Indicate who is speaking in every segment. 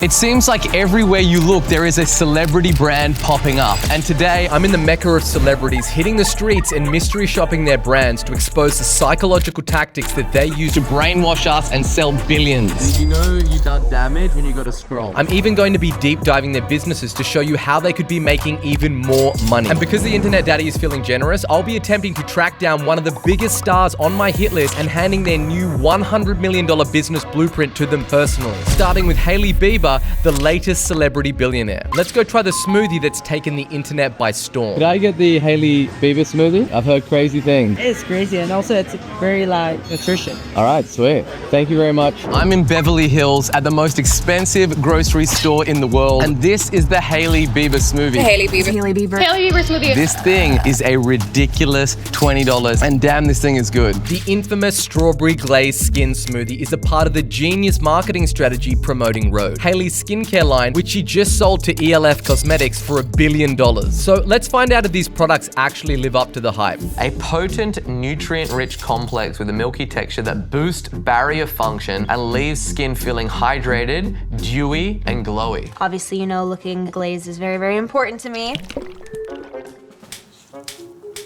Speaker 1: It seems like everywhere you look, there is a celebrity brand popping up. And today, I'm in the mecca of celebrities hitting the streets and mystery shopping their brands to expose the psychological tactics that they use to brainwash us and sell billions.
Speaker 2: Did you know you done damage when you got a scroll?
Speaker 1: I'm even going to be deep diving their businesses to show you how they could be making even more money. And because the internet daddy is feeling generous, I'll be attempting to track down one of the biggest stars on my hit list and handing their new $100 million business blueprint to them personally. Starting with Hailey Bieber, the latest celebrity billionaire. Let's go try the smoothie that's taken the internet by storm.
Speaker 2: Could I get the Hailey Bieber smoothie? I've heard crazy things.
Speaker 3: It's crazy, and also it's very nutrition.
Speaker 2: All right, sweet. Thank you very much.
Speaker 1: I'm in Beverly Hills at the most expensive grocery store in the world, and this is the Hailey Bieber smoothie.
Speaker 4: Hailey Bieber.
Speaker 3: Hailey Bieber.
Speaker 4: Hailey Bieber smoothie.
Speaker 1: This thing is a ridiculous $20, and damn, this thing is good. The infamous strawberry glazed skin smoothie is a part of the genius marketing strategy promoting Rhode, Hailey's skincare line, which she just sold to ELF Cosmetics for $1 billion. So let's find out if these products actually live up to the hype. A potent, nutrient-rich complex with a milky texture that boosts barrier function and leaves skin feeling hydrated, dewy, and glowy.
Speaker 5: Obviously, you know, looking glazed is very, very important to me.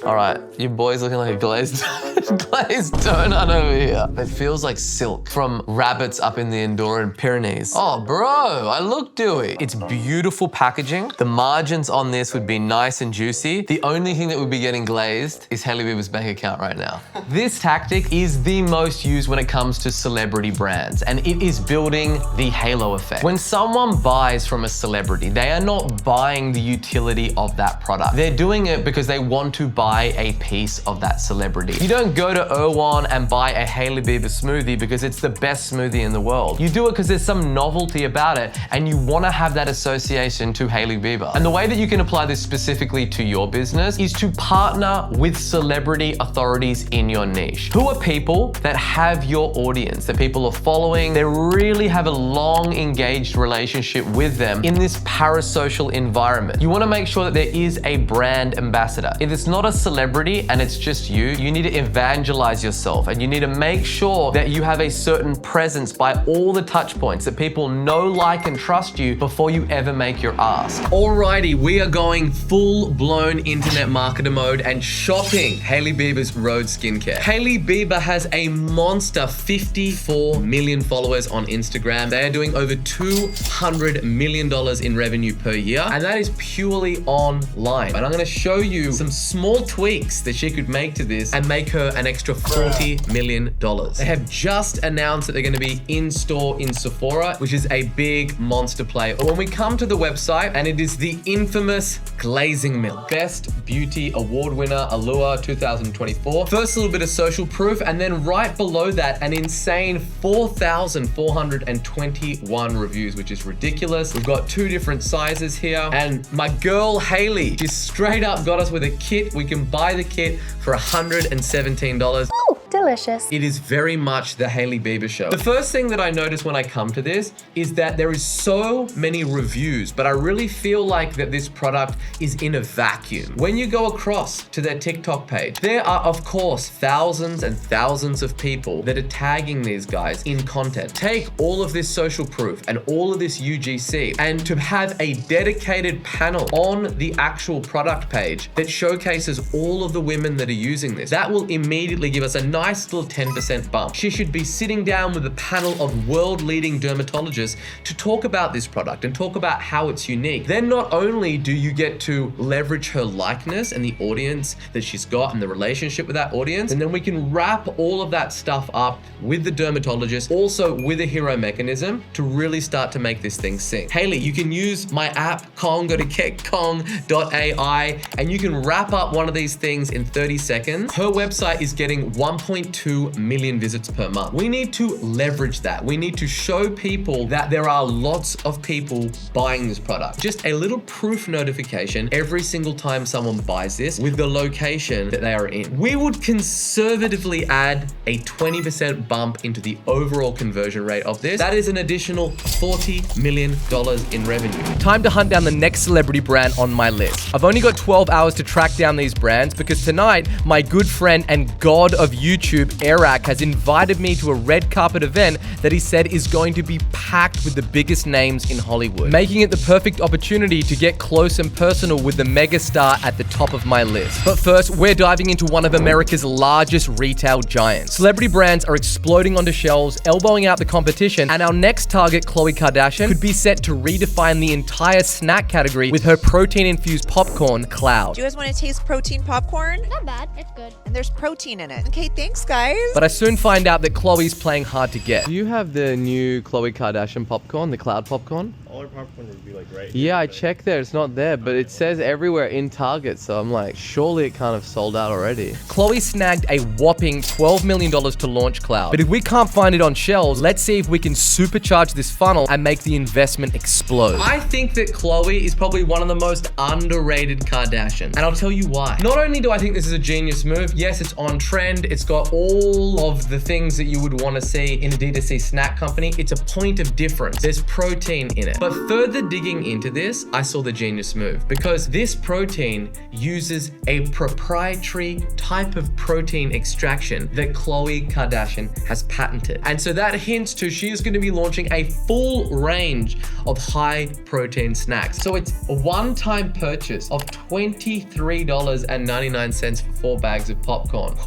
Speaker 1: All right, your boy's looking like a glazed donut over here. It feels like silk from rabbits up in the Andorran Pyrenees. Oh, bro, I look dewy. It's beautiful packaging. The margins on this would be nice and juicy. The only thing that would be getting glazed is Hailey Bieber's bank account right now. This tactic is the most used when it comes to celebrity brands, and it is building the halo effect. When someone buys from a celebrity, they are not buying the utility of that product. They're doing it because they want to buy a piece of that celebrity. You don't go to Erewhon and buy a Hailey Bieber smoothie because it's the best smoothie in the world. You do it because there's some novelty about it and you want to have that association to Hailey Bieber. And the way that you can apply this specifically to your business is to partner with celebrity authorities in your niche. Who are people that have your audience, that people are following, they really have a long engaged relationship with them in this parasocial environment. You want to make sure that there is a brand ambassador. If it's not a celebrity and it's just you need to evangelize yourself and you need to make sure that you have a certain presence by all the touch points, that people know, like, and trust you before you ever make your ask. Alrighty, we are going full-blown internet marketer mode and shopping Hailey Bieber's Rhode skincare. Hailey Bieber has a monster 54 million followers on Instagram. They are doing over $200 million in revenue per year, and that is purely online. And I'm gonna show you some small tweaks that she could make to this and make her an extra $40 million. They have just announced that they're gonna be in store in Sephora, which is a big monster play. When we come to the website, and it is the infamous glazing milk. Best Beauty Award winner, Allure 2024. First, a little bit of social proof, and then right below that, an insane 4,421 reviews, which is ridiculous. We've got two different sizes here, and my girl Hailey, she straight up got us with a kit. We can buy the kit for $117.
Speaker 5: Oh, delicious.
Speaker 1: It is very much the Hailey Bieber show. The first thing that I notice when I come to this is that there is so many reviews, but I really feel like that this product is in a vacuum. When you go across to their TikTok page, there are of course thousands and thousands of people that are tagging these guys in content. Take all of this social proof and all of this UGC, and to have a dedicated panel on the actual product page that showcases all of the women that are using this, that will immediately give us a nice little 10% bump. She should be sitting down with a panel of world-leading dermatologists to talk about this product and talk about how it's unique. Then not only do you get to leverage her likeness and the audience that she's got and the relationship with that audience, and then we can wrap all of that stuff up with the dermatologist, also with a hero mechanism to really start to make this thing sing. Hailey, you can use my app, Kong, go to ketkong.ai, and you can wrap up one of these things in 30 seconds. Her website is getting 1.2 million visits per month. We need to leverage that. We need to show people that there are lots of people buying this product. Just a little proof notification every single time someone buys this with the location that they are in. We would conservatively add a 20% bump into the overall conversion rate of this. That is an additional $40 million in revenue. Time to hunt down the next celebrity brand on my list. I've only got 12 hours to track down these brands because tonight, my good friend and god of YouTube
Speaker 2: YouTube, Eric, has invited me to a red carpet event that he said is going to be packed with the biggest names in Hollywood, making it the perfect opportunity to get close and personal with the megastar at the top of my list. But first, we're diving into one of America's largest retail giants. Celebrity brands are exploding onto shelves, elbowing out the competition, and our next target, Khloe Kardashian, could be set to redefine the entire snack category with her protein-infused popcorn, Cloud.
Speaker 4: Do you guys want to taste protein popcorn?
Speaker 5: Not bad. It's good.
Speaker 4: And there's protein in it. Okay, thanks, guys.
Speaker 2: But I soon find out that Khloe's playing hard to get. Do you have the new Khloe Kardashian popcorn, the Cloud popcorn?
Speaker 6: All our popcorn would be like right
Speaker 2: Yeah,
Speaker 6: here,
Speaker 2: I
Speaker 6: but-
Speaker 2: checked there, it's not there, but it says everywhere in Target, so I'm like, surely it kind of sold out already. Khloe snagged a whopping $12 million to launch Cloud. But if we can't find it on shelves, let's see if we can supercharge this funnel and make the investment explode. I think that Khloe is probably one of the most underrated Kardashians, and I'll tell you why. Not only do I think this is a genius move, yes, it's on trend, it's got all of the things that you would want to see in a D2C snack company, it's a point of difference. There's protein in it. But further digging into this, I saw the genius move because this protein uses a proprietary type of protein extraction that Khloe Kardashian has patented. And so that hints to she is going to be launching a full range of high protein snacks. So it's a one-time purchase of $23.99 for 4 bags of popcorn.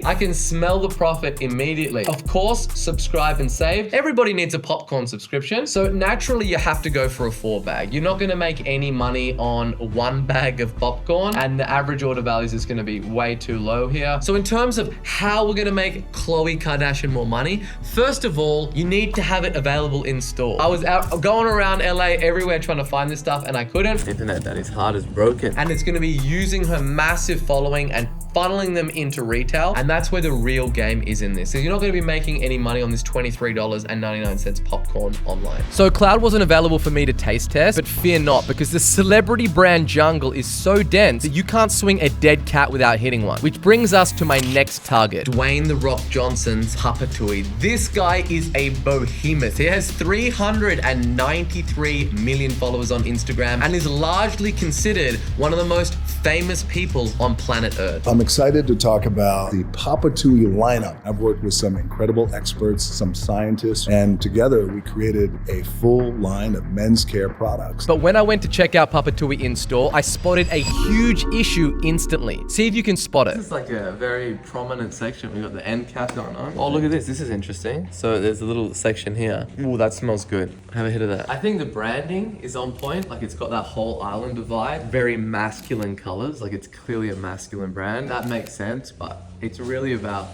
Speaker 2: I can smell the profit immediately. Of course, subscribe and save. Everybody needs a popcorn subscription. So naturally you have to go for a 4 bag. You're not gonna make any money on 1 bag of popcorn and the average order values is gonna be way too low here. So in terms of how we're gonna make Khloe Kardashian more money, first of all, you need to have it available in store. I was out going around LA everywhere trying to find this stuff and I couldn't. Internet Daddy's heart is broken. And it's gonna be using her massive following and funneling them into retail, and that's where the real game is in this. So you're not gonna be making any money on this $23.99 popcorn online. So Cloud wasn't available for me to taste test, but fear not, because the celebrity brand jungle is so dense that you can't swing a dead cat without hitting one. Which brings us to my next target, Dwayne "The Rock" Johnson's Papatui. This guy is a behemoth. He has 393 million followers on Instagram and is largely considered one of the most famous people on planet Earth.
Speaker 7: I'm excited to talk about the Papatui lineup. I've worked with some incredible experts, some scientists, and together we created a full line of men's care products.
Speaker 2: But when I went to check out Papatui in store, I spotted a huge issue instantly. See if you can spot it. This is like a very prominent section. We got the end cap going on. Oh, look at this. This is interesting. So there's a little section here. Ooh, that smells good. Have a hit of that. I think the branding is on point. Like it's got that whole island vibe. Very masculine colors. Like it's clearly a masculine brand. That makes sense, but it's really about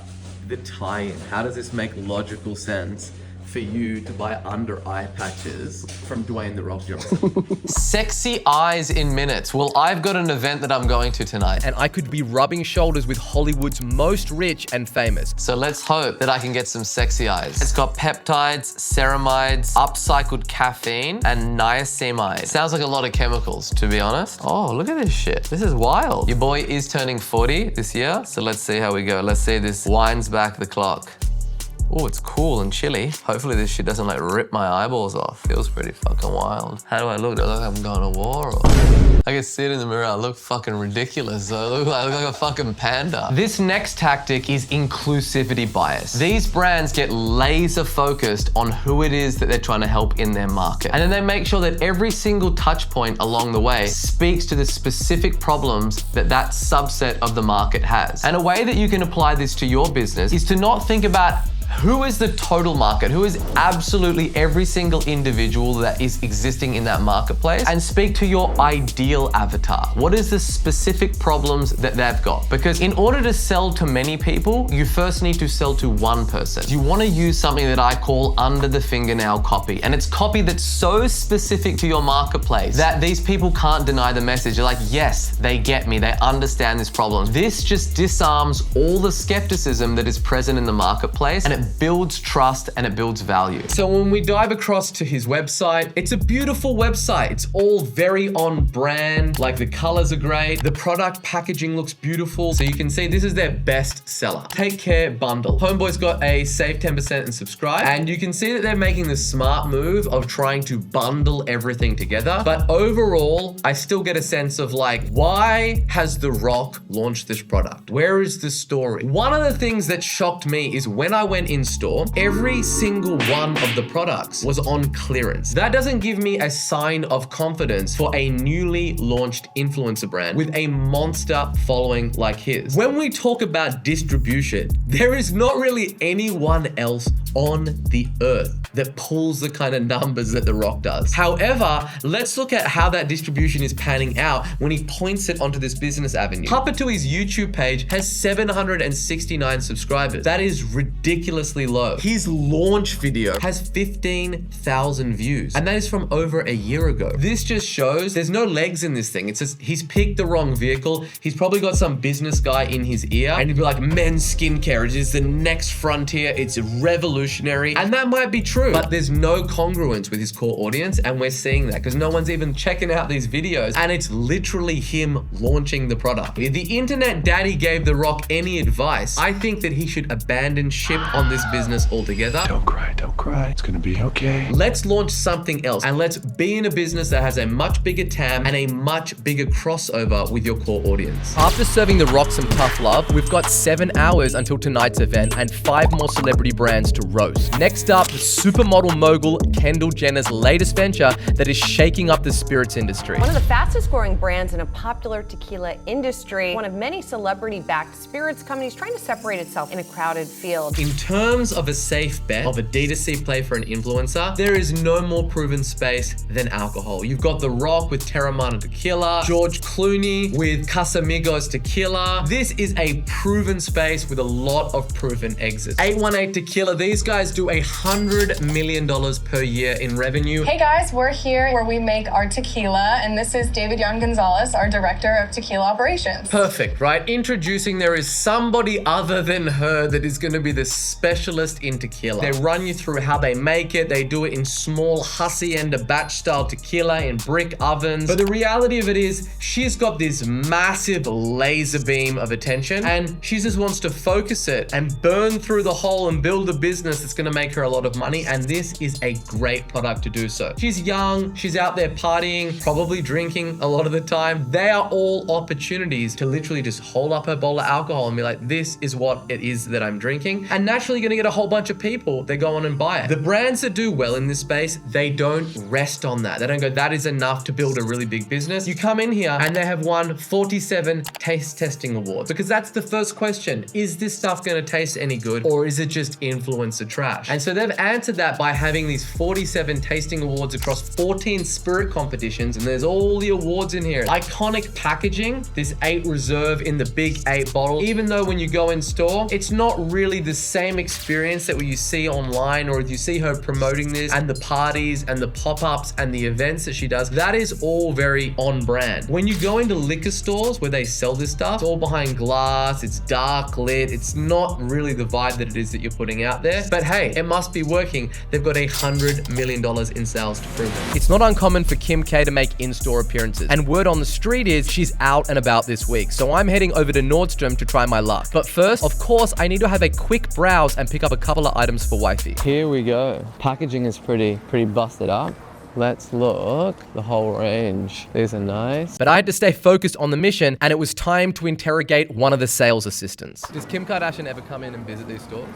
Speaker 2: the tie-in. How does this make logical sense for you to buy under eye patches from Dwayne "The Rock" Johnson?
Speaker 1: Sexy eyes in minutes. Well, I've got an event that I'm going to tonight.
Speaker 2: And I could be rubbing shoulders with Hollywood's most rich and famous.
Speaker 1: So let's hope that I can get some sexy eyes. It's got peptides, ceramides, upcycled caffeine, and niacinamide. Sounds like a lot of chemicals, to be honest. Oh, look at this shit. This is wild. Your boy is turning 40 this year, so let's see how we go. Let's see if this winds back the clock. Oh, it's cool and chilly. Hopefully this shit doesn't like rip my eyeballs off. Feels pretty fucking wild. How do I look? Do I look like I'm going to war or? I can see it in the mirror. I look fucking ridiculous. I look like a fucking panda. This next tactic is inclusivity bias. These brands get laser focused on who it is that they're trying to help in their market. And then they make sure that every single touch point along the way speaks to the specific problems that that subset of the market has. And a way that you can apply this to your business is to not think about who is the total market, who is absolutely every single individual that is existing in that marketplace, and speak to your ideal avatar. What is the specific problems that they've got? Because in order to sell to many people, you first need to sell to one person. You want to use something that I call under the fingernail copy. And it's copy that's so specific to your marketplace that these people can't deny the message. They're like, yes, they get me. They understand this problem. This just disarms all the skepticism that is present in the marketplace, and it it builds trust and it builds value.
Speaker 2: So when we dive across to his website, it's a beautiful website. It's all very on brand. Like the colors are great. The product packaging looks beautiful. So you can see this is their best seller. Take Care Bundle. Homeboy's got a save 10% and subscribe. And you can see that they're making the smart move of trying to bundle everything together. But overall, I still get a sense of like, why has The Rock launched this product? Where is the story? One of the things that shocked me is when I went in store, every single one of the products was on clearance. That doesn't give me a sign of confidence for a newly launched influencer brand with a monster following like his. When we talk about distribution, there is not really anyone else on the earth that pulls the kind of numbers that The Rock does. However, let's look at how that distribution is panning out when he points it onto this business avenue. Papatui's YouTube page has 769 subscribers. That is ridiculously low. His launch video has 15,000 views, and that is from over a year ago. This just shows there's no legs in this thing. It's just he's picked the wrong vehicle. He's probably got some business guy in his ear, and he'd be like, men's skincare, it is the next frontier. It's revolutionary, and that might be true, but there's no congruence with his core audience, and we're seeing that because no one's even checking out these videos, and it's literally him launching the product. If the internet daddy gave The Rock any advice, I think that he should abandon ship on this business altogether.
Speaker 6: Don't cry, don't cry. It's gonna be okay.
Speaker 2: Let's launch something else, and let's be in a business that has a much bigger TAM and a much bigger crossover with your core audience.
Speaker 8: After serving The Rock some tough love, we've got 7 hours until tonight's event and 5 more celebrity brands to roast. Next up, the supermodel mogul Kendall Jenner's latest venture that is shaking up the spirits industry.
Speaker 9: One of the fastest growing brands in a popular tequila industry, one of many celebrity-backed spirits companies trying to separate itself in a crowded field.
Speaker 2: In terms of a safe bet of a D2C play for an influencer, there is no more proven space than alcohol. You've got The Rock with Terramana Tequila, George Clooney with Casamigos Tequila. This is a proven space with a lot of proven exits. 818 Tequila, these guys do $100 million per year in revenue.
Speaker 10: Hey guys, we're here where we make our tequila, and this is David Young Gonzalez, our director of tequila operations.
Speaker 2: Perfect, right? Introducing, there is somebody other than her that is going to be the specialist in tequila. They run you through how they make it. They do it in small hacienda batch style tequila in brick ovens. But the reality of it is she's got this massive laser beam of attention, and she just wants to focus it and burn through the hole and build a business that's going to make her a lot of money. And this is a great product to do so. She's young, she's out there partying, probably drinking a lot of the time. They are all opportunities to literally just hold up her bowl of alcohol and be like, this is what it is that I'm drinking. And naturally you're gonna get a whole bunch of people that go on and buy it. The brands that do well in this space, they don't rest on that. They don't go, that is enough to build a really big business. You come in here and they have won 47 taste testing awards, because that's the first question. Is this stuff gonna taste any good, or is it just influencer trash? And so they've answered that by having these 47 tasting awards across 14 spirit competitions, and there's all the awards in here. Iconic packaging, this 8 Reserve in the big 8 bottle. Even though when you go in store, it's not really the same experience that you see online, or if you see her promoting this and the parties and the pop-ups and the events that she does, that is all very on brand. When you go into liquor stores where they sell this stuff, it's all behind glass, it's dark lit, it's not really the vibe that it is that you're putting out there. But hey, it must be working. They've got $100 million in sales to prove it.
Speaker 8: It's not uncommon for Kim K to make in-store appearances, and word on the street is she's out and about this week, so I'm heading over to Nordstrom to try my luck. But first, of course, I need to have a quick browse and pick up a couple of items for wifey.
Speaker 1: Here we go. Packaging is pretty busted up. Let's look. The whole range. These are nice.
Speaker 8: But I had to stay focused on the mission, and it was time to interrogate one of the sales assistants. Does Kim Kardashian ever come in and visit these stores?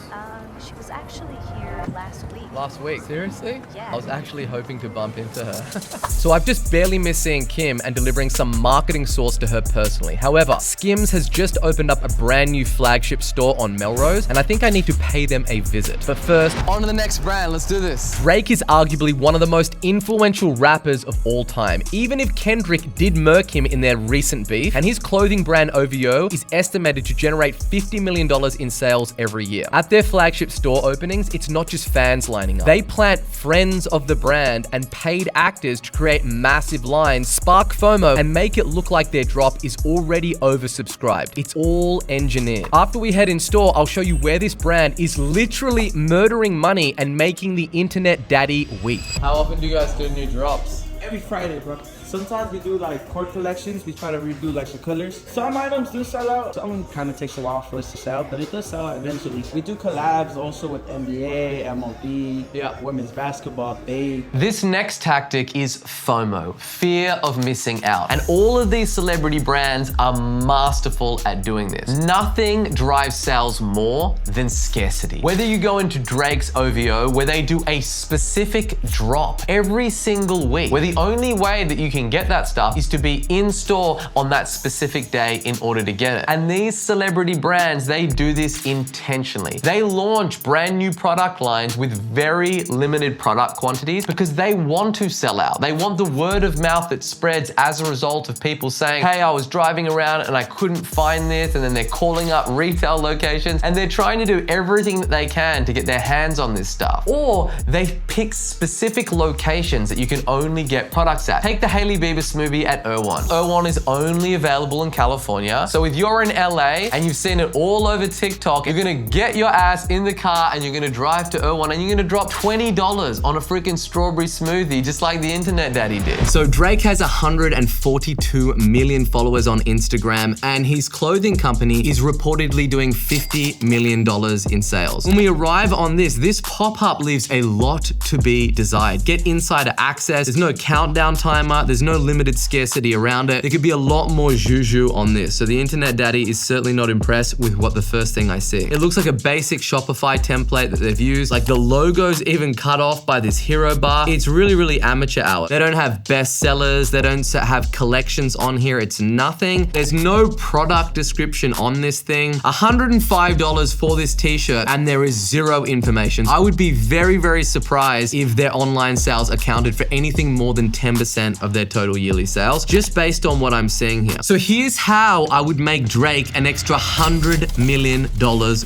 Speaker 5: She was actually here last week.
Speaker 8: Last week? Seriously?
Speaker 5: Yeah.
Speaker 8: I was actually hoping to bump into her. So I've just barely missed seeing Kim and delivering some marketing sauce to her personally. However, Skims has just opened up a brand new flagship store on Melrose, and I think I need to pay them a visit. But first,
Speaker 1: On to the next brand. Let's do this.
Speaker 8: Drake is arguably one of the most influential influential rappers of all time, even if Kendrick did murk him in their recent beef, and his clothing brand OVO is estimated to generate $50 million in sales every year. At their flagship store openings, it's not just fans lining up. They plant friends of the brand and paid actors to create massive lines, spark FOMO, and make it look like their drop is already oversubscribed. It's all engineered. After we head in store, I'll show you where this brand is literally murdering money and making the internet daddy weep.
Speaker 11: How often do you guys do new drops?
Speaker 12: Every Friday, bro. Sometimes we do like core collections. We try to redo like the colors. Some items do sell out. Some kind of takes a while for us to sell, but it does sell out eventually. We do collabs also with NBA, MLB, women's basketball,
Speaker 1: This next tactic is FOMO, fear of missing out. And all of these celebrity brands are masterful at doing this. Nothing drives sales more than scarcity. Whether you go into Drake's OVO, where they do a specific drop every single week, where the only way that you can get that stuff is to be in store on that specific day in order to get it. And these celebrity brands, they do this intentionally. They launch brand new product lines with very limited product quantities because they want to sell out. They want the word of mouth that spreads as a result of people saying, hey, I was driving around and I couldn't find this, and then they're calling up retail locations and they're trying to do everything that they can to get their hands on this stuff. Or they pick specific locations that you can only get products at. Take the Hailey Bieber smoothie at Erewhon. Erewhon is only available in California. So if you're in LA and you've seen it all over TikTok, you're gonna get your ass in the car and you're gonna drive to Erewhon and you're gonna drop $20 on a freaking strawberry smoothie, just like the internet daddy did. So Drake has 142 million followers on Instagram, and his clothing company is reportedly doing $50 million in sales. When we arrive on this pop-up leaves a lot to be desired. Get insider access, there's no countdown timer, there's no limited scarcity around it. There could be a lot more juju on this. So the internet daddy is certainly not impressed with what the first thing I see. It looks like a basic Shopify template that they've used. Like the logo's even cut off by this hero bar. It's really, really amateur hour. They don't have bestsellers. They don't have collections on here. It's nothing. There's no product description on this thing. $105 for this t-shirt, and there is zero information. I would be very, very surprised if their online sales accounted for anything more than 10% of their total yearly sales, just based on what I'm seeing here. So here's how I would make Drake an extra $100 million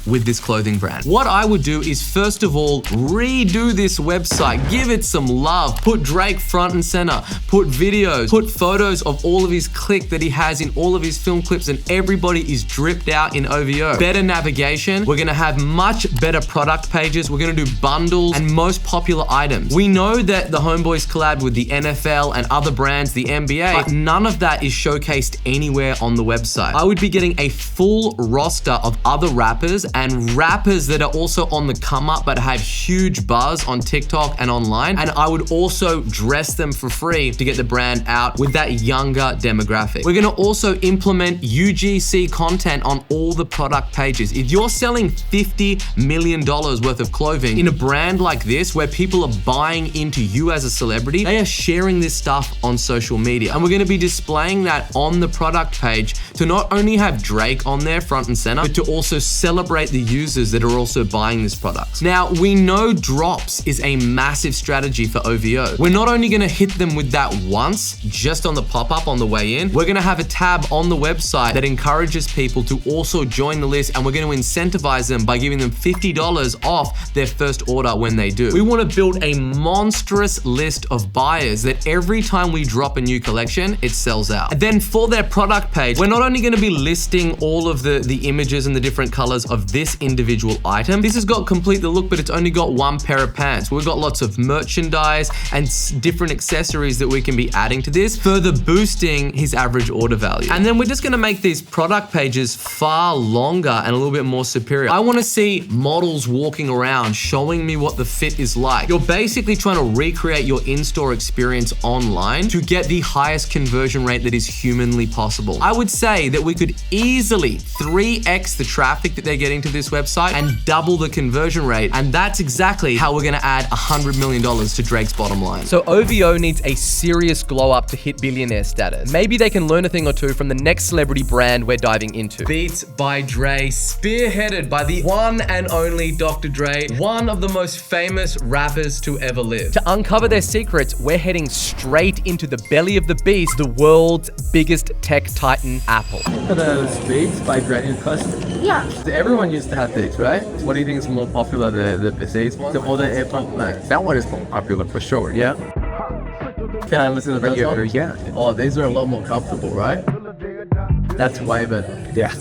Speaker 1: with this clothing brand. What I would do is, first of all, redo this website, give it some love, put Drake front and center, put videos, put photos of all of his clique that he has in all of his film clips, and everybody is dripped out in OVO. Better navigation. We're gonna have much better product pages. We're gonna do bundles and most popular items. We know that the Homeboys collab with the NFL and other brands, the NBA, but none of that is showcased anywhere on the website. I would be getting a full roster of other rappers and rappers that are also on the come up but have huge buzz on TikTok and online, and I would also dress them for free to get the brand out with that younger demographic. We're gonna also implement UGC content on all the product pages. If you're selling $50 million worth of clothing in a brand like this, where people are buying into you as a celebrity, they are sharing this stuff on social media. And we're gonna be displaying that on the product page to not only have Drake on there front and center, but to also celebrate the users that are also buying this product. Now, we know drops is a massive strategy for OVO. We're not only gonna hit them with that once, just on the pop-up on the way in, we're gonna have a tab on the website that encourages people to also join the list, and we're gonna incentivize them by giving them $50 off their first order when they do. We wanna build a monstrous list of buyers that every time we drop a new collection, it sells out. And then for their product page, we're not only gonna be listing all of the images and the different colors of this individual item. This has got complete the look, but it's only got one pair of pants. We've got lots of merchandise and different accessories that we can be adding to this, further boosting his average order value. And then we're just gonna make these product pages far longer and a little bit more superior. I wanna see models walking around showing me what the fit is like. You're basically trying to recreate your in-store experience online
Speaker 2: to get the highest conversion rate that is humanly possible. I would say that we could easily 3x the traffic that they're getting to this website and double the conversion rate. And that's exactly how we're gonna add $100 million to Drake's bottom line.
Speaker 8: So OVO needs a serious glow up to hit billionaire status. Maybe they can learn a thing or two from the next celebrity brand we're diving into.
Speaker 2: Beats by Dre, spearheaded by the one and only Dr. Dre, one of the most famous rappers to ever live.
Speaker 8: To uncover their secrets, we're heading straight into the belly of the beast, the world's biggest tech titan, Apple.
Speaker 11: For those Beats by Dre in custom.
Speaker 3: Yeah.
Speaker 11: Everyone used to have Beats, right? What do you think is more popular, the Beats one or the AirPod Max? That one is more popular for sure, yeah? Can I listen to those ones? Yeah. Oh, these are a lot more comfortable, right? That's way better. Yeah.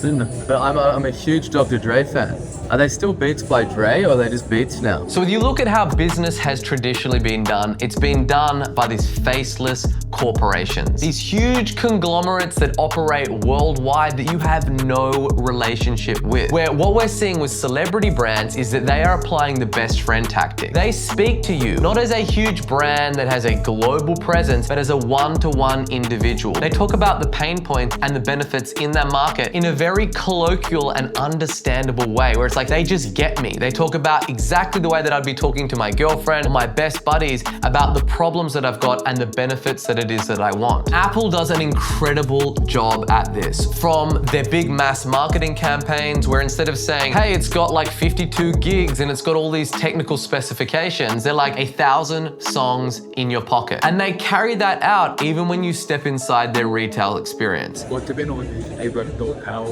Speaker 11: But I'm a huge Dr. Dre fan. Are they still Beats by Dre or are they just Beats now?
Speaker 1: So when you look at how business has traditionally been done, it's been done by these faceless corporations. These huge conglomerates that operate worldwide that you have no relationship with. Where what we're seeing with celebrity brands is that they are applying the best friend tactic. They speak to you, not as a huge brand that has a global presence, but as a one-to-one individual. They talk about the pain points and the benefits in their market in a very colloquial and understandable way, where it's like they just get me. They talk about exactly the way that I'd be talking to my girlfriend or my best buddies about the problems that I've got and the benefits that it is that I want. Apple does an incredible job at this. From their big mass marketing campaigns, where instead of saying, hey, it's got like 52 gigs and it's got all these technical specifications, they're like 1,000 songs in your pocket. And they carry that out even when you step inside their retail experience.
Speaker 6: What depends on able to go out,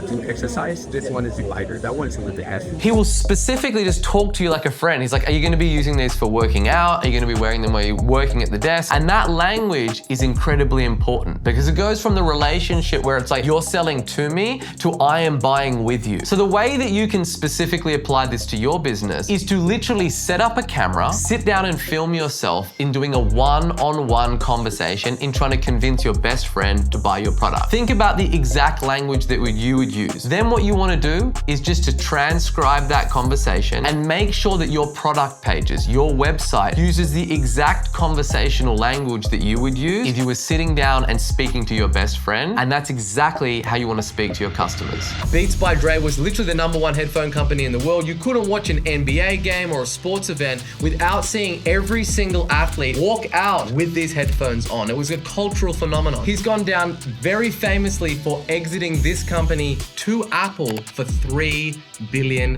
Speaker 6: do exercise. This one is lighter. That one is a little bit heavy.
Speaker 1: He will specifically just talk to you like a friend. He's like, are you gonna be using these for working out? Are you gonna be wearing them while you're working at the desk? And that language is incredibly important because it goes from the relationship where it's like you're selling to me to I am buying with you. So the way that you can specifically apply this to your business is to literally set up a camera, sit down and film yourself in doing a one-on-one conversation in trying to convince your best friend to buy your product. Think about the exact language that you would use. Then what you want to do is just to transcribe that conversation and make sure that your product pages, your website uses the exact conversational language that you would use if you were sitting down and speaking to your best friend. And that's exactly how you want to speak to your customers.
Speaker 2: Beats by Dre was literally the #1 headphone company in the world. You couldn't watch an NBA game or a sports event without seeing every single athlete walk out with these headphones on. It was a cultural phenomenon. He's gone down very famously for exiting this company to Apple for $3 billion.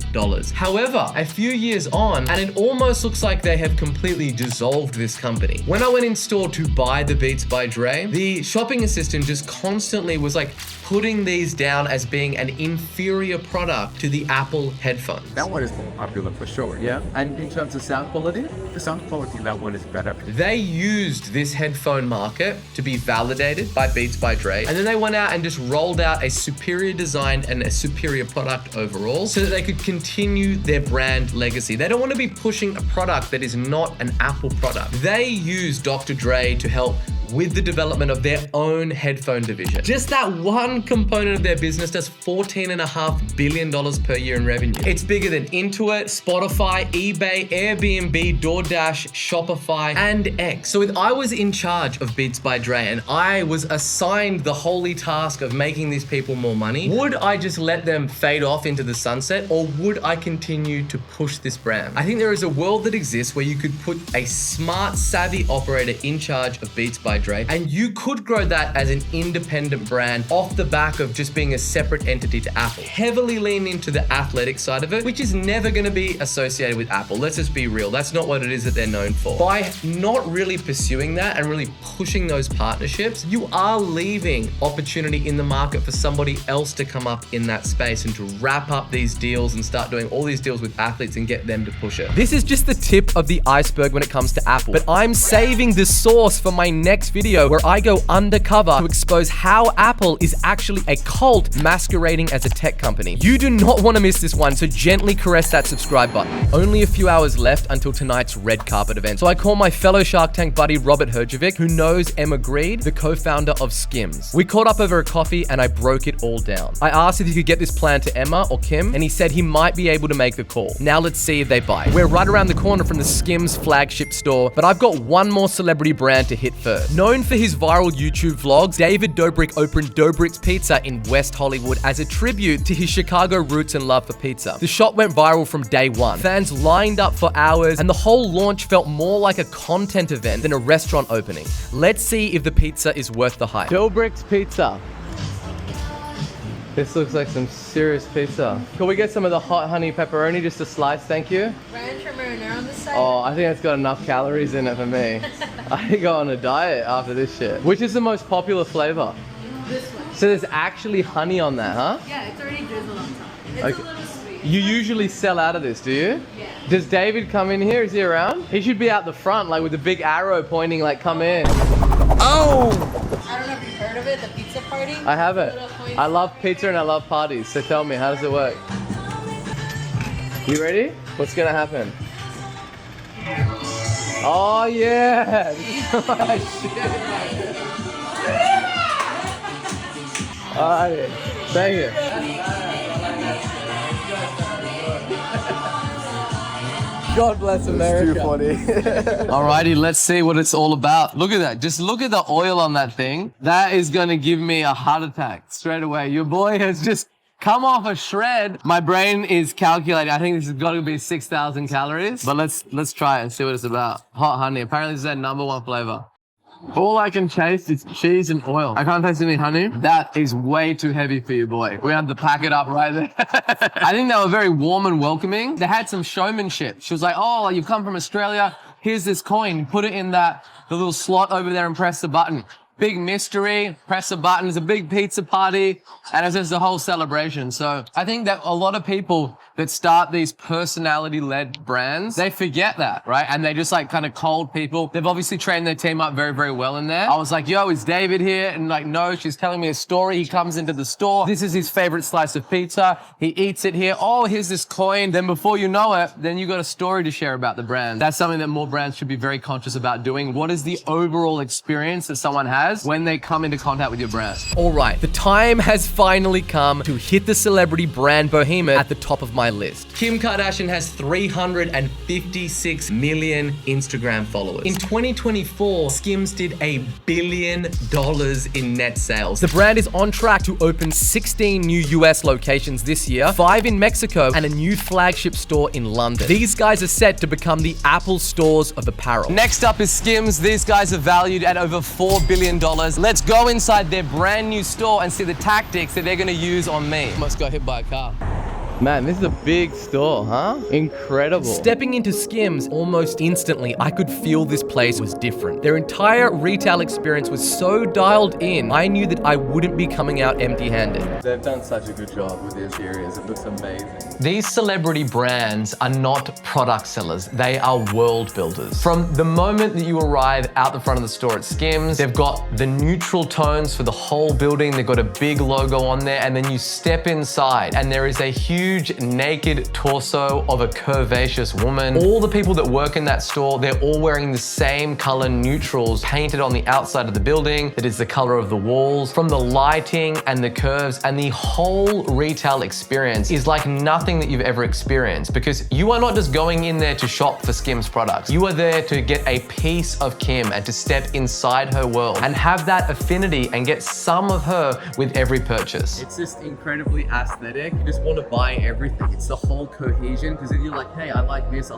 Speaker 2: However, a few years on, and it almost looks like they have completely dissolved this company. When I went in store to buy the Beats by Dre, the shopping assistant just constantly was like putting these down as being an inferior product to the Apple headphones.
Speaker 6: That one is more popular for sure, yeah? And in terms of sound quality, the sound quality, that one is better.
Speaker 2: They used this headphone market to be validated by Beats by Dre, and then they went out and just rolled out a superior design and a superior product overall so that they could continue their brand legacy. They don't want to be pushing a product that is not an Apple product. They use Dr. Dre to help with the development of their own headphone division. Just that one component of their business does $14.5 billion per year in revenue. It's bigger than Intuit, Spotify, eBay, Airbnb, DoorDash, Shopify, and X. So if I was in charge of Beats by Dre and I was assigned the holy task of making these people more money, would I just let them fade off into the sunset, or would I continue to push this brand? I think there is a world that exists where you could put a smart, savvy operator in charge of Beats by Dre, and you could grow that as an independent brand off the back of just being a separate entity to Apple. Heavily lean into the athletic side of it, which is never going to be associated with Apple. Let's just be real. That's not what it is that they're known for. By not really pursuing that and really pushing those partnerships, you are leaving opportunity in the market for somebody else to come up in that space and to wrap up these deals and start doing all these deals with athletes and get them to push it.
Speaker 8: This is just the tip of the iceberg when it comes to Apple, but I'm saving the sauce for my next video where I go undercover to expose how Apple is actually a cult masquerading as a tech company. You do not want to miss this one, so gently caress that subscribe button. Only a few hours left until tonight's red carpet event, so I call my fellow Shark Tank buddy Robert Herjavec, who knows Emma Grede, the co-founder of Skims. We caught up over a coffee and I broke it all down. I asked if he could get this plan to Emma or Kim, and he said he might be able to make the call. Now let's see if they bite. We're right around the corner from the Skims flagship store, but I've got one more celebrity brand to hit first. Known for his viral YouTube vlogs, David Dobrik opened Dobrik's Pizza in West Hollywood as a tribute to his Chicago roots and love for pizza. The shop went viral from day one. Fans lined up for hours, and the whole launch felt more like a content event than a restaurant opening. Let's see if the pizza is worth the hype.
Speaker 1: Dobrik's Pizza. This looks like some serious pizza. Can we get some of the hot honey pepperoni, just a slice, thank you?
Speaker 13: Ranch or marinara on the side?
Speaker 1: Oh, I think that's got enough calories in it for me. I could go on a diet after this shit. Which is the most popular flavor?
Speaker 13: This one.
Speaker 1: So there's actually honey on that, huh?
Speaker 13: Yeah, it's already drizzled on top. It's
Speaker 1: Okay.
Speaker 13: a little sweet.
Speaker 1: You usually sell out of this, do you?
Speaker 13: Yeah.
Speaker 1: Does David come in here? Is he around? He should be out the front, like with a big arrow pointing, like, come in. Oh!
Speaker 13: I don't know if you've heard of it, the pizza party.
Speaker 1: I haven't. I love pizza and I love parties, so tell me, how does it work? You ready? What's gonna happen? Oh yeah! Oh, shit. Alright, thank you. God bless America. Too funny. Alrighty, let's see what it's all about. Look at that. Just look at the oil on that thing. That is gonna give me a heart attack straight away. Your boy has just come off a shred. My brain is calculating. I think this has got to be 6,000 calories. But let's try it and see what it's about. Hot honey. Apparently this is their #1 flavor. All I can taste is cheese and oil. I can't taste any honey. That is way too heavy for you, boy. We had to pack it up right there. I think they were very warm and welcoming. They had some showmanship. She was like, oh, you've come from Australia. Here's this coin. Put it in the little slot over there and press the button. Big mystery, press a button. It's a big pizza party, and it's just a whole celebration. So I think that a lot of people that start these personality-led brands, they forget that, right? And they just like kind of cold people. They've obviously trained their team up very, very well in there. I was like, yo, is David here? And like, no, she's telling me a story. He comes into the store. This is his favorite slice of pizza. He eats it here. Oh, here's this coin. Then before you know it, then you got a story to share about the brand. That's something that more brands should be very conscious about doing. What is the overall experience that someone has when they come into contact with your brand?
Speaker 8: All right, the time has finally come to hit the celebrity brand behemoth at the top of my list.
Speaker 2: Kim Kardashian has 356 million Instagram followers. In 2024, Skims did $1 billion in net sales.
Speaker 8: The brand is on track to open 16 new US locations this year, 5 in Mexico, and a new flagship store in London. These guys are set to become the Apple stores of apparel.
Speaker 1: Next up is Skims. These guys are valued at over $4 billion. Let's go inside their brand new store and see the tactics that they're gonna use on me. Almost got hit by a car. Man, this is a big store, huh? Incredible.
Speaker 8: Stepping into Skims, almost instantly, I could feel this place was different. Their entire retail experience was so dialed in, I knew that I wouldn't be coming out empty-handed.
Speaker 11: They've done such a good job with the interiors. It looks amazing.
Speaker 1: These celebrity brands are not product sellers. They are world builders. From the moment that you arrive out the front of the store at Skims, they've got the neutral tones for the whole building. They've got a big logo on there, and then you step inside and there is a huge naked torso of a curvaceous woman. All the people that work in that store, they're all wearing the same color neutrals painted on the outside of the building. That is the color of the walls. From the lighting and the curves, and the whole retail experience is like nothing that you've ever experienced, because you are not just going in there to shop for Skims products. You are there to get a piece of Kim and to step inside her world and have that affinity and get some of her with every purchase.
Speaker 11: It's just incredibly aesthetic. You just want to buy everything. It's the whole cohesion, because then you're like, hey, I like this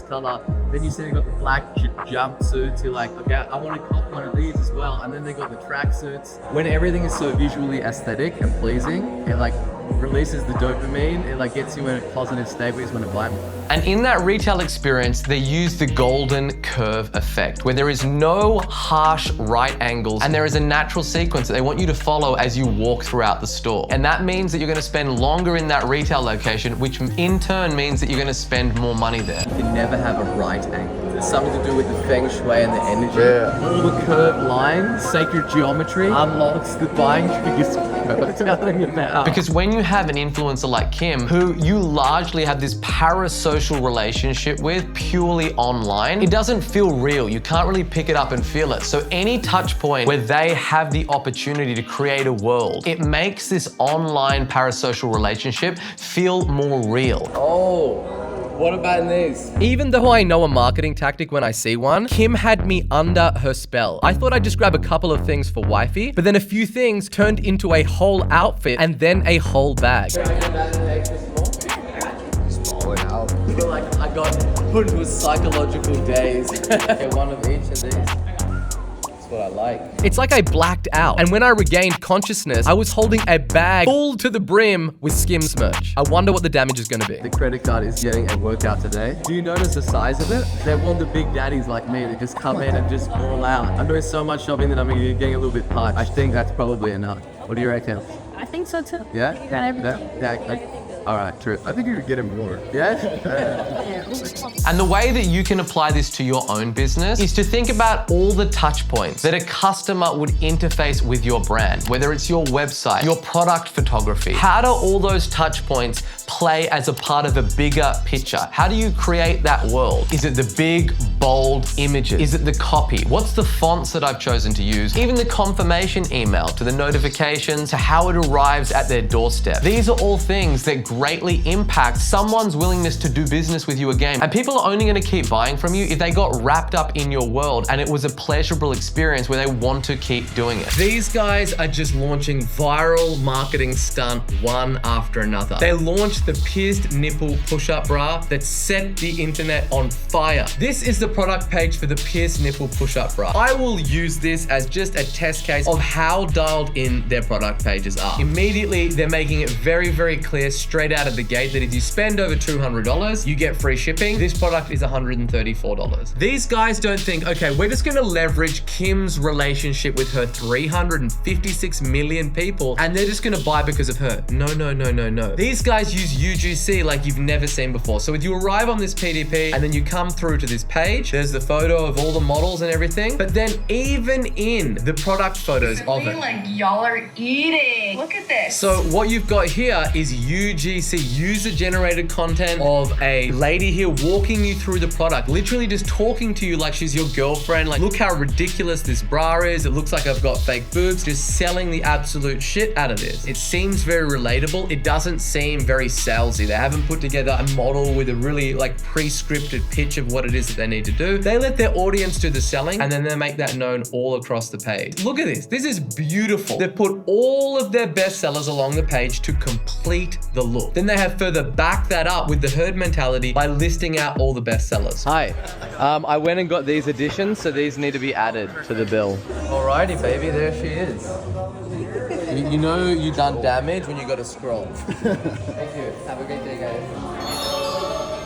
Speaker 11: color. Then you say you got the black jumpsuits. You're like, okay, I want to cop one of these as well. And then they got the tracksuits. When everything is so visually aesthetic and pleasing, it like releases the dopamine. It like gets you in a positive state where you just want to buy more.
Speaker 1: And in that retail experience, they use the golden curve effect, where there is no harsh right angles and there is a natural sequence that they want you to follow as you walk throughout the store. And that means that you're gonna spend longer in that retail location, which in turn means that you're gonna spend more money there.
Speaker 11: You can never have a right angle. It's something to do with the feng shui and the energy. Yeah. All the curved lines, sacred geometry, unlocks the buying triggers.
Speaker 1: Because when you have an influencer like Kim, who you largely have this parasocial relationship with purely online, it doesn't feel real. You can't really pick it up and feel it. So any touch point where they have the opportunity to create a world, it makes this online parasocial relationship feel more real.
Speaker 11: Oh. What about these?
Speaker 8: Even though I know a marketing tactic when I see one, Kim had me under her spell. I thought I'd just grab a couple of things for wifey, but then a few things turned into a whole outfit and then a whole bag.
Speaker 11: I feel like I got put into a psychological daze. One of each of these. That's what I like.
Speaker 8: It's like I blacked out, and when I regained consciousness, I was holding a bag full to the brim with Skims merch. I wonder what the damage is gonna be.
Speaker 11: The credit card is getting a workout today. Do you notice the size of it? They want the big daddies like me to just come in and just all out. I'm doing so much shopping that I'm getting a little bit parched. I think that's probably enough. What do you reckon?
Speaker 13: I think so too.
Speaker 11: Yeah?
Speaker 13: Got everything.
Speaker 11: All right, true.
Speaker 6: I think you could get him more.
Speaker 11: Yeah?
Speaker 1: And the way that you can apply this to your own business is to think about all the touch points that a customer would interface with your brand, whether it's your website, your product photography. How do all those touch points play as a part of a bigger picture? How do you create that world? Is it the big, bold images? Is it the copy? What's the fonts that I've chosen to use? Even the confirmation email, to the notifications, to how it arrives at their doorstep. These are all things that greatly impact someone's willingness to do business with you again. And people are only gonna keep buying from you if they got wrapped up in your world and it was a pleasurable experience where they want to keep doing it.
Speaker 2: These guys are just launching viral marketing stunt one after another. They launched the pierced nipple push-up bra that set the internet on fire. This is the product page for the pierced nipple push-up bra. I will use this as just a test case of how dialed in their product pages are. Immediately, they're making it very, very clear straight out of the gate that if you spend over $200, you get free shipping. This product is $134. These guys don't think, okay, we're just gonna leverage Kim's relationship with her 356 million people and they're just gonna buy because of her. No, no, no, no, no. These guys use UGC like you've never seen before. So if you arrive on this PDP and then you come through to this page, there's the photo of all the models and everything, but then even in the product photos of it.
Speaker 10: Like y'all are eating. Look at this.
Speaker 2: So what you've got here is UGC, user-generated content of a lady here walking you through the product, literally just talking to you like she's your girlfriend. Like, look how ridiculous this bra is. It looks like I've got fake boobs. Just selling the absolute shit out of this. It seems very relatable. It doesn't seem very salesy. They haven't put together a model with a really like pre-scripted pitch of what it is that they need to do. They let their audience do the selling and then they make that known all across the page. Look at this. This is beautiful. They've put all of their best sellers along the page to complete the look. Then they have further backed that up with the herd mentality by listing out all the best sellers.
Speaker 11: Hi, I went and got these editions, so these need to be added to the bill. Alrighty, baby, there she is. You know you done damage when you got to scroll. Thank you. Have a great day, guys.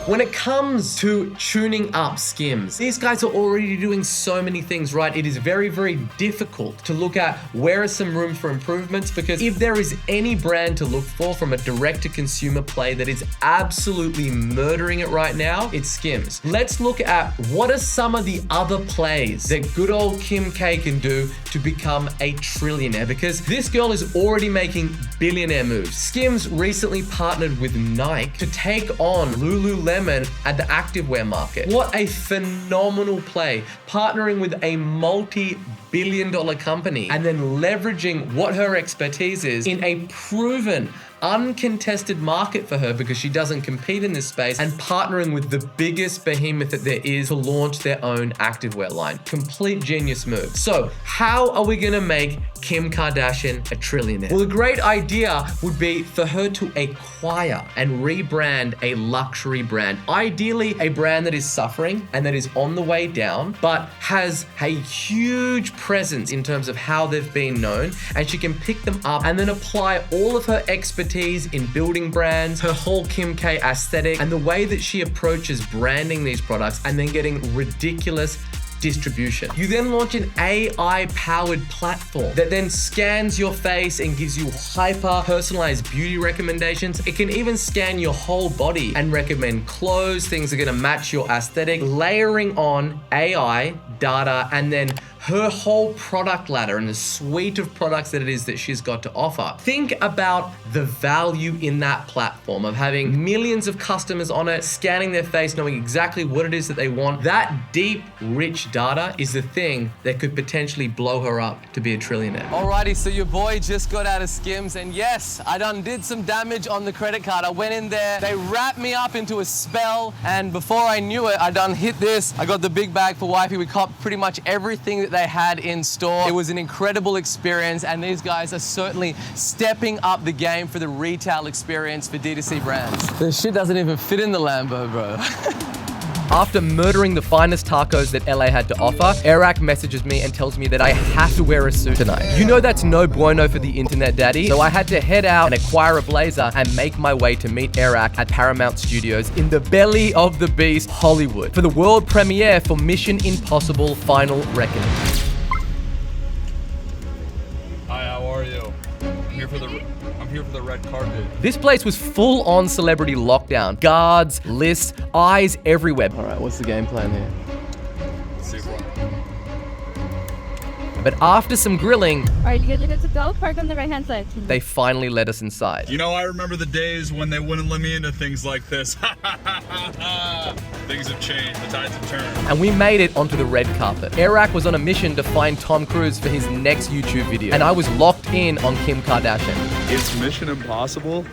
Speaker 2: When it comes to tuning up Skims, these guys are already doing so many things right. It is very, very difficult to look at where is some room for improvements, because if there is any brand to look for from a direct-to-consumer play that is absolutely murdering it right now, it's Skims. Let's look at what are some of the other plays that good old Kim K can do to become a trillionaire, because this girl is already making billionaire moves. Skims recently partnered with Nike to take on Lululemon at the activewear market. What a phenomenal play, partnering with a multi-billion-dollar company and then leveraging what her expertise is in a proven, uncontested market for her because she doesn't compete in this space, and partnering with the biggest behemoth that there is to launch their own activewear line. Complete genius move. So how are we gonna make Kim Kardashian a trillionaire? Well, a great idea would be for her to acquire and rebrand a luxury brand. Ideally, a brand that is suffering and that is on the way down, but has a huge presence in terms of how they've been known, and she can pick them up and then apply all of her expertise in building brands, her whole Kim K aesthetic, and the way that she approaches branding these products and then getting ridiculous distribution. You then launch an AI-powered platform that then scans your face and gives you hyper-personalized beauty recommendations. It can even scan your whole body and recommend clothes, things that are gonna match your aesthetic, layering on AI, data, and then her whole product ladder and the suite of products that it is that she's got to offer. Think about the value in that platform of having millions of customers on it, scanning their face, knowing exactly what it is that they want. That deep, rich data is the thing that could potentially blow her up to be a trillionaire.
Speaker 8: Alrighty, so your boy just got out of Skims, and yes, I done did some damage on the credit card. I went in there, they wrapped me up into a spell, and before I knew it, I done hit this. I got the big bag for wifey. We copped pretty much everything that they had in store. It was an incredible experience, and these guys are certainly stepping up the game for the retail experience for D2C brands. This shit doesn't even fit in the Lambo, bro. After murdering the finest tacos that LA had to offer, Eric messages me and tells me that I have to wear a suit tonight. You know that's no bueno for the internet daddy, so I had to head out and acquire a blazer and make my way to meet Eric at Paramount Studios in the belly of the beast, Hollywood, for the world premiere for Mission Impossible Final Reckoning.
Speaker 14: Hi, how are you? I'm here for the red carpet.
Speaker 8: This place was full on celebrity lockdown. Guards, lists, eyes everywhere. All right, what's the game plan here? But after some grilling,
Speaker 15: All right, you guys are good to go. Park on the right-hand side.
Speaker 8: they finally let us inside.
Speaker 14: You know, I remember the days when they wouldn't let me into things like this. Things have changed, the tides have turned.
Speaker 8: And we made it onto the red carpet. Eric was on a mission to find Tom Cruise for his next YouTube video, and I was locked in on Kim Kardashian.
Speaker 14: It's Mission Impossible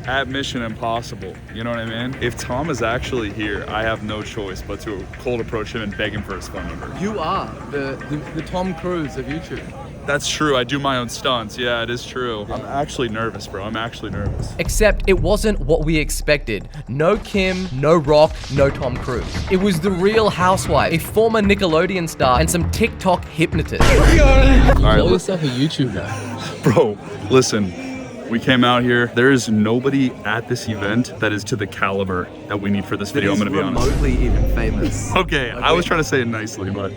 Speaker 14: at Mission Impossible. You know what I mean? If Tom is actually here, I have no choice but to cold approach him and beg him for his phone number.
Speaker 11: You are the Tom Cruise of YouTube.
Speaker 14: That's true. I do my own stunts. Yeah, it is true. I'm actually nervous, bro. I'm actually nervous.
Speaker 8: Except it wasn't what we expected. No Kim, no Rock, no Tom Cruise. It was the Real Housewife, a former Nickelodeon star, and some TikTok hypnotist.
Speaker 14: All right,
Speaker 11: Call yourself a YouTuber.
Speaker 14: Bro, listen. We came out here. There is nobody at this event that is to the caliber that we need for this video. I'm gonna be honest.
Speaker 11: Remotely even famous.
Speaker 14: Okay, I was trying to say it nicely, but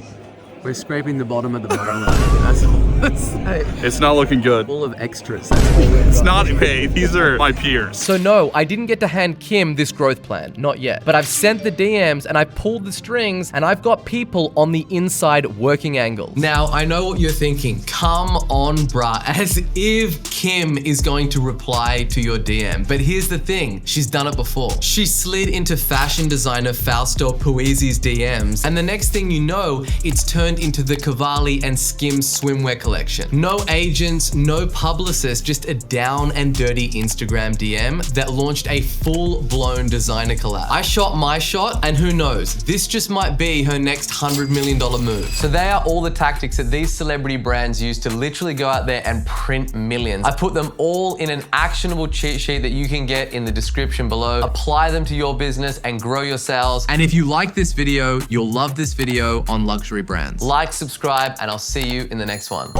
Speaker 11: we're scraping the bottom of the barrel. That's all.
Speaker 14: It's not looking good.
Speaker 11: Full of extras. That's all we're
Speaker 14: It's not me. These are my peers.
Speaker 8: So no, I didn't get to hand Kim this growth plan, not yet. But I've sent the DMs and I've pulled the strings and I've got people on the inside working angles. Now, I know what you're thinking. Come on, bruh. As if Kim is going to reply to your DM. But here's the thing, she's done it before. She slid into fashion designer Fausto Puisi's DMs, and the next thing you know, it's turned into the Cavalli and Skims swimwear collection. No agents, no publicists, just a down and dirty Instagram DM that launched a full-blown designer collab. I shot my shot, and who knows, this just might be her next $100 million move. So they are all the tactics that these celebrity brands use to literally go out there and print millions. I put them all in an actionable cheat sheet that you can get in the description below. Apply them to your business and grow your sales. And if you like this video, you'll love this video on luxury brands. Like, subscribe, and I'll see you in the next one.